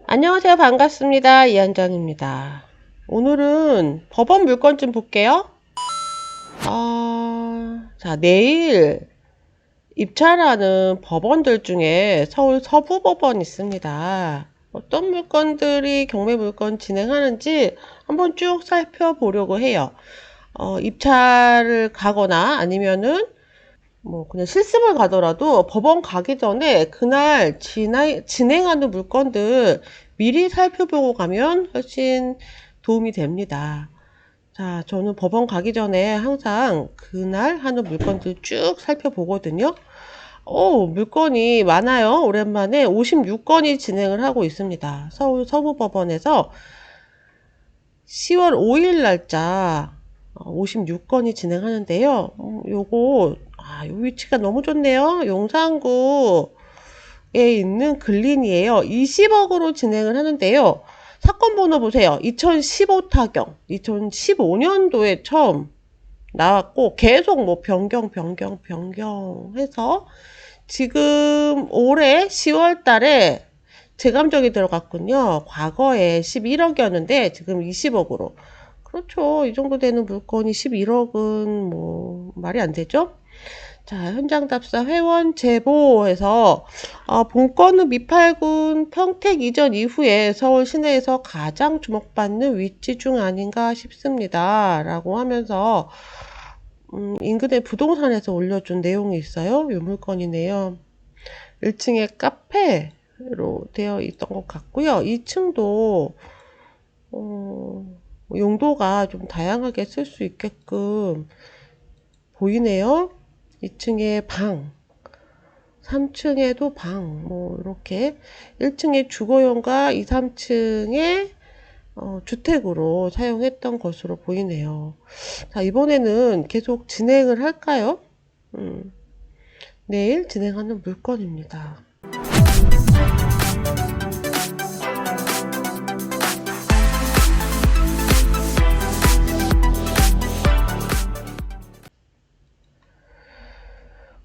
안녕하세요. 반갑습니다. 이한정입니다. 오늘은 법원 물건 좀 볼게요. 자, 내일 입찰하는 법원들 중에 서울 서부법원 있습니다. 어떤 물건들이 경매 물건 진행하는지 한번 쭉 살펴보려고 해요. 입찰을 가거나 아니면은 뭐 그냥 실습을 가더라도 법원 가기 전에 그날 진행하는 물건들 미리 살펴보고 가면 훨씬 도움이 됩니다. 자, 저는 법원 가기 전에 항상 그날 하는 물건들 쭉 살펴보거든요. 물건이 많아요. 오랜만에 56건이 진행을 하고 있습니다. 서울 서부법원에서 10월 5일 날짜 56건이 진행하는데요. 요거 요 위치가 너무 좋네요. 용산구에 있는 근린이에요. 20억으로 진행을 하는데요. 사건 번호 보세요. 2015 타경. 2015년도에 처음 나왔고 계속 뭐 변경해서 지금 올해 10월 달에 재감정이 들어갔군요. 과거에 11억이었는데 지금 20억으로. 그렇죠. 이 정도 되는 물건이 11억은 뭐 말이 안 되죠? 자, 현장 답사 회원 제보에서 본건은 미팔군 평택 이전 이후에 서울 시내에서 가장 주목받는 위치 중 아닌가 싶습니다. 라고 하면서 인근의 부동산에서 올려준 내용이 있어요. 이 물건이네요. 1층에 카페로 되어 있던 것 같고요. 2층도 용도가 좀 다양하게 쓸 수 있게끔 보이네요. 2층에 방, 3층에도 방, 뭐 이렇게 1층에 주거용과 2, 3층에 주택으로 사용했던 것으로 보이네요. 자, 이번에는 계속 진행을 할까요? 내일 진행하는 물건입니다.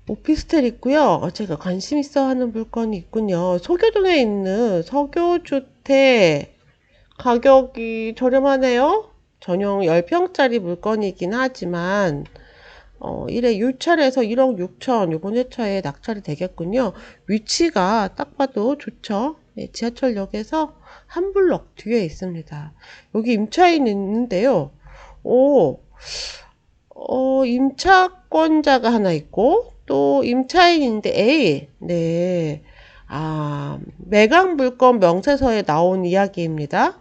오피스텔 있고요. 제가 관심 있어 하는 물건이 있군요. 소교동에 있는 서교주택 가격이 저렴하네요. 전용 10평짜리 물건이긴 하지만 1회 유찰에서 1억 6천 이번 회차에 낙찰이 되겠군요. 위치가 딱 봐도 좋죠. 네, 지하철역에서 한 블럭 뒤에 있습니다. 여기 임차인 있는데요. 오, 임차권자가 하나 있고 또 임차인인데 A. 네. 매각 물건 명세서에 나온 이야기입니다.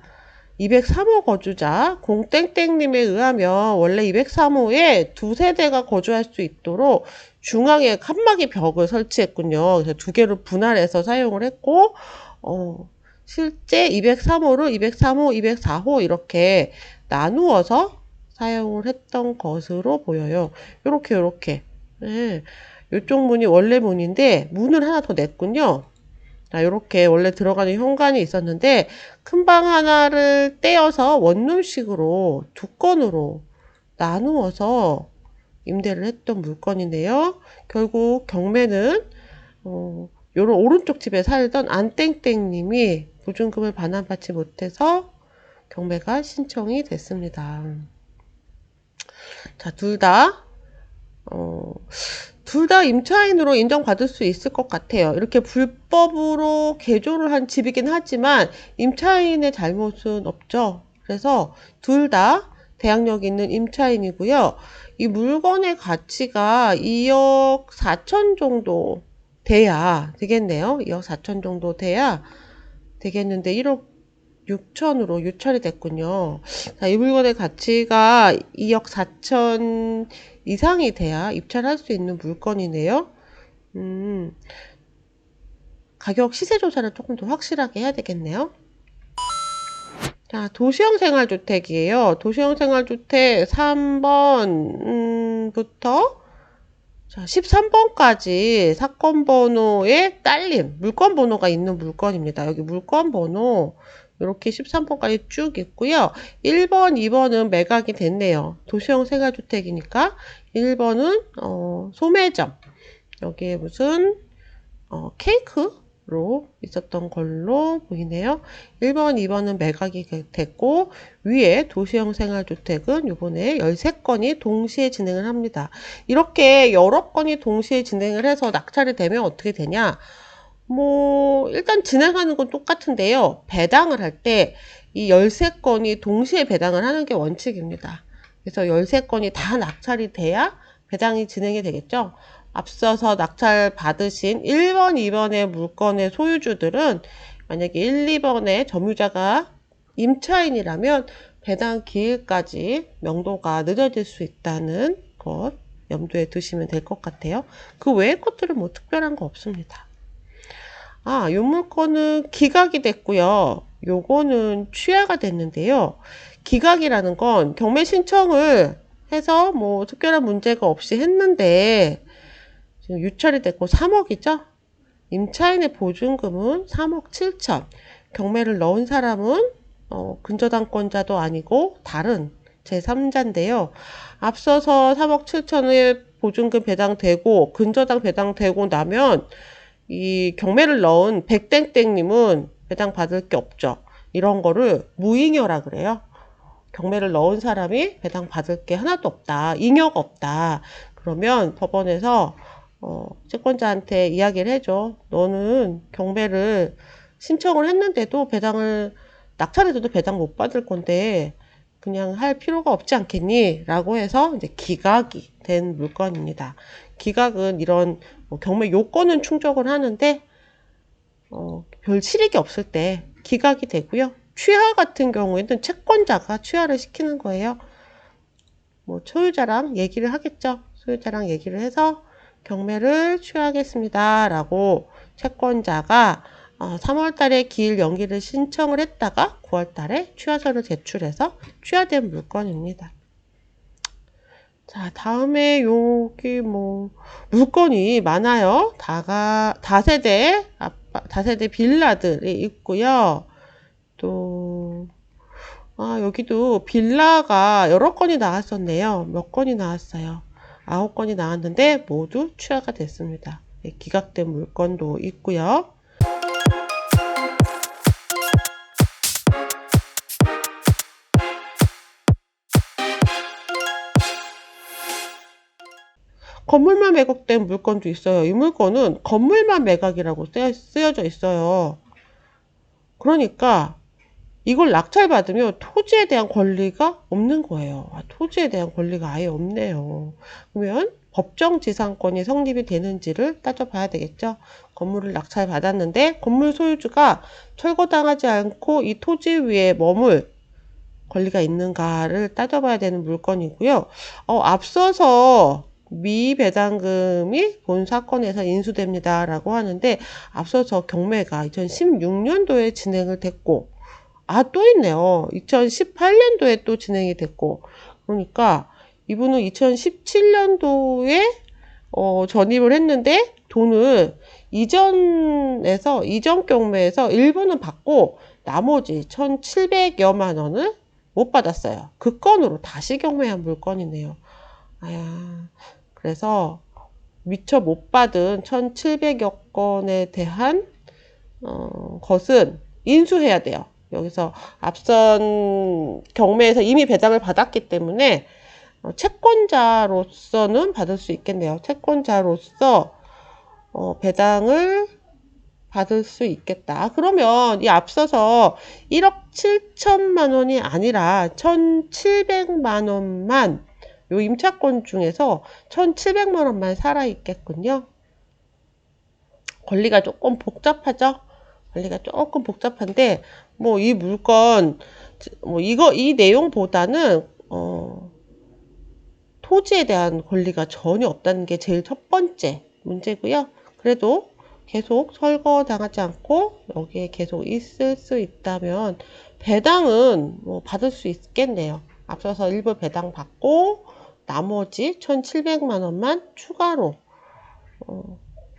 203호 거주자 공땡땡님에 의하면 원래 203호에 두 세대가 거주할 수 있도록 중앙에 칸막이 벽을 설치했군요. 그래서 두 개를 분할해서 사용을 했고 실제 203호를 203호, 204호 이렇게 나누어서 사용을 했던 것으로 보여요. 요렇게. 네. 요쪽 문이 원래 문인데 문을 하나 더 냈군요. 요렇게 원래 들어가는 현관이 있었는데 큰 방 하나를 떼어서 원룸식으로 두 건으로 나누어서 임대를 했던 물건인데요. 결국 경매는 요런 오른쪽 집에 살던 안땡땡님이 보증금을 반환받지 못해서 경매가 신청이 됐습니다. 자, 둘 다 임차인으로 인정받을 수 있을 것 같아요. 이렇게 불법으로 개조를 한 집이긴 하지만 임차인의 잘못은 없죠. 그래서 둘 다 대항력 있는 임차인이고요. 이 물건의 가치가 2억 4천 정도 돼야 되겠네요. 2억 4천 정도 돼야 되겠는데 1억 6천으로 유찰이 됐군요. 자, 이 물건의 가치가 2억 4천 이상이 돼야 입찰할 수 있는 물건이네요. 가격 시세 조사를 조금 더 확실하게 해야 되겠네요. 자, 도시형 생활주택이에요. 도시형 생활주택 3번부터 13번까지 사건 번호에 딸린 물건 번호가 있는 물건입니다. 여기 물건 번호 이렇게 13번까지 쭉 있고요. 1번, 2번은 매각이 됐네요. 도시형 생활주택이니까 1번은 소매점. 여기에 무슨 케이크 로 있었던 걸로 보이네요. 1번, 2번은 매각이 됐고 위에 도시형 생활주택은 이번에 13건이 동시에 진행을 합니다. 이렇게 여러 건이 동시에 진행을 해서 낙찰이 되면 어떻게 되냐? 뭐 일단 진행하는 건 똑같은데요. 배당을 할 때 이 13건이 동시에 배당을 하는 게 원칙입니다. 그래서 13건이 다 낙찰이 돼야 배당이 진행이 되겠죠. 앞서서 낙찰 받으신 1번, 2번의 물건의 소유주들은 만약에 1, 2번의 점유자가 임차인이라면 배당 기일까지 명도가 늦어질 수 있다는 것 염두에 두시면 될 것 같아요. 그 외의 것들은 뭐 특별한 거 없습니다. 요 물건은 기각이 됐고요. 요거는 취하가 됐는데요. 기각이라는 건 경매 신청을 해서 뭐 특별한 문제가 없이 했는데 지금 유찰이 됐고 3억이죠. 임차인의 보증금은 3억 7천. 경매를 넣은 사람은 근저당권자도 아니고 다른 제3자인데요. 앞서서 3억 7천의 보증금 배당되고 근저당 배당되고 나면 이 경매를 넣은 백땡땡님은 배당 받을 게 없죠. 이런 거를 무잉여라 그래요. 경매를 넣은 사람이 배당 받을 게 하나도 없다. 잉여가 없다. 그러면 법원에서 채권자한테 이야기를 해줘. 너는 경매를 신청을 했는데도 낙찰해도 배당 못 받을 건데 그냥 할 필요가 없지 않겠니? 라고 해서 이제 기각이 된 물건입니다. 기각은 이런 경매 요건은 충족을 하는데 별 실익이 없을 때 기각이 되고요. 취하 같은 경우에는 채권자가 취하를 시키는 거예요. 뭐 소유자랑 얘기를 하겠죠. 소유자랑 얘기를 해서 경매를 취하하겠습니다. 라고 채권자가 3월 달에 기일 연기를 신청을 했다가 9월 달에 취하서를 제출해서 취하된 물건입니다. 자, 다음에 여기 뭐 물건이 많아요. 다세대 빌라들이 있고요. 또 여기도 빌라가 여러 건이 나왔었네요. 몇 건이 나왔어요. 9건이 나왔는데 모두 취하가 됐습니다. 기각된 물건도 있고요. 건물만 매각된 물건도 있어요. 이 물건은 건물만 매각이라고 쓰여져 있어요. 그러니까 이걸 낙찰받으면 토지에 대한 권리가 없는 거예요. 토지에 대한 권리가 아예 없네요. 그러면 법정지상권이 성립이 되는지를 따져봐야 되겠죠. 건물을 낙찰받았는데 건물 소유주가 철거당하지 않고 이 토지 위에 머물 권리가 있는가를 따져봐야 되는 물건이고요. 앞서서 미배당금이 본 사건에서 인수됩니다. 라고 하는데 앞서서 경매가 2016년도에 진행을 됐고 또 있네요. 2018년도에 또 진행이 됐고 그러니까 이분은 2017년도에 전입을 했는데 돈을 이전 경매에서 일부는 받고 나머지 1,700여만 원을 못 받았어요. 그 건으로 다시 경매한 물건이네요. 그래서 미처 못 받은 1,700여 건에 대한 것은 인수해야 돼요. 여기서 앞선 경매에서 이미 배당을 받았기 때문에 채권자로서는 받을 수 있겠네요. 채권자로서 배당을 받을 수 있겠다. 그러면 이 앞서서 1억 7천만 원이 아니라 1,700만 원만 요 임차권 중에서 1,700만 원만 살아있겠군요. 권리가 조금 복잡하죠? 권리가 조금 복잡한데 뭐 이 물건 이 내용보다는 토지에 대한 권리가 전혀 없다는 게 제일 첫 번째 문제고요. 그래도 계속 철거당하지 않고 여기에 계속 있을 수 있다면 배당은 뭐 받을 수 있겠네요. 앞서서 일부 배당 받고 나머지 1,700만 원만 추가로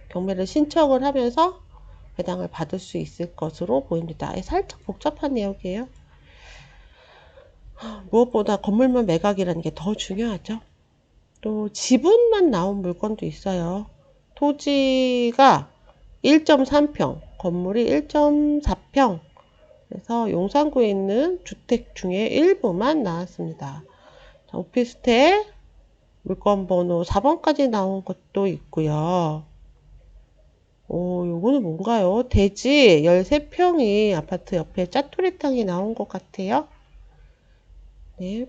경매를 신청을 하면서 배당을 받을 수 있을 것으로 보입니다. 살짝 복잡한 내용이에요. 무엇보다 건물만 매각이라는 게 더 중요하죠. 또 지분만 나온 물건도 있어요. 토지가 1.3평, 건물이 1.4평. 그래서 용산구에 있는 주택 중에 일부만 나왔습니다. 자, 오피스텔 물건 번호 4번까지 나온 것도 있고요. 요거는 뭔가요? 대지 13평이 아파트 옆에 짜투리 땅이 나온 것 같아요. 네.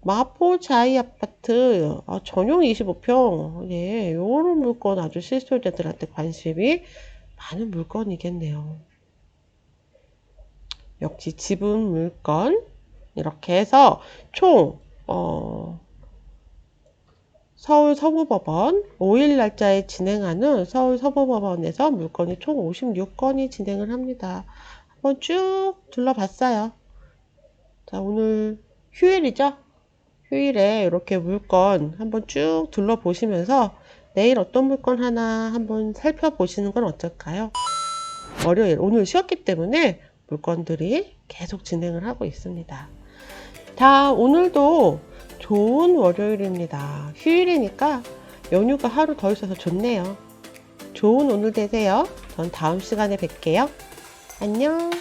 마포자이 아파트, 전용 25평. 예, 요런 물건 아주 실소유자들한테 관심이 많은 물건이겠네요. 역시 지분 물건. 이렇게 해서 총, 서울 서부법원 5일 날짜에 진행하는 서울 서부법원에서 물건이 총 56건이 진행을 합니다. 한번 쭉 둘러봤어요. 자, 오늘 휴일이죠? 휴일에 이렇게 물건 한번 쭉 둘러보시면서 내일 어떤 물건 하나 한번 살펴보시는 건 어떨까요? 월요일, 오늘 쉬었기 때문에 물건들이 계속 진행을 하고 있습니다. 자, 오늘도 좋은 월요일입니다. 휴일이니까 연휴가 하루 더 있어서 좋네요. 좋은 오늘 되세요. 전 다음 시간에 뵐게요. 안녕.